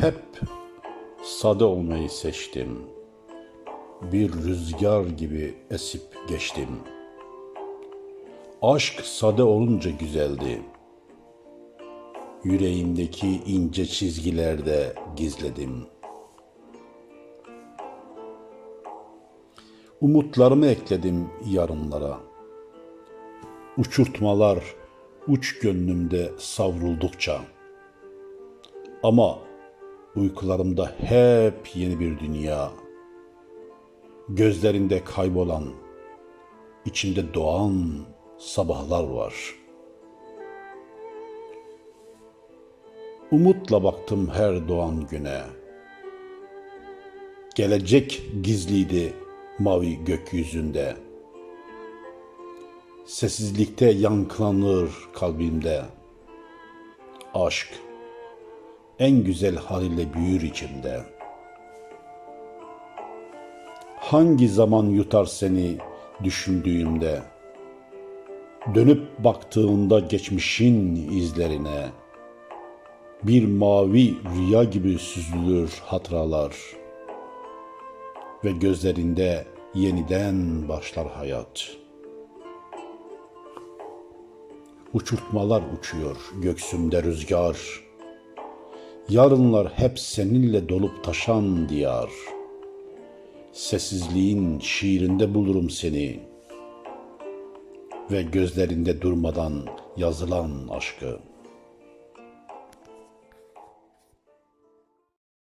Hep sade olmayı seçtim. Bir rüzgar gibi esip geçtim. Aşk sade olunca güzeldi. Yüreğimdeki ince çizgilerde gizledim. Umutlarımı ekledim yarınlara. Uçurtmalar uç gönlümde savruldukça. Ama uykularımda hep yeni bir dünya. Gözlerinde kaybolan, içimde doğan sabahlar var. Umutla baktım her doğan güne. Gelecek gizliydi mavi gökyüzünde. Sessizlikte yankılanır kalbimde. Aşk en güzel haliyle büyür içimde. Hangi zaman yutar seni düşündüğümde, dönüp baktığında geçmişin izlerine, bir mavi rüya gibi süzülür hatıralar ve gözlerinde yeniden başlar hayat. Uçurtmalar uçuyor göksümde rüzgar, yarınlar hep seninle dolup taşan diyar. Sessizliğin şiirinde bulurum seni ve gözlerinde durmadan yazılan aşkı.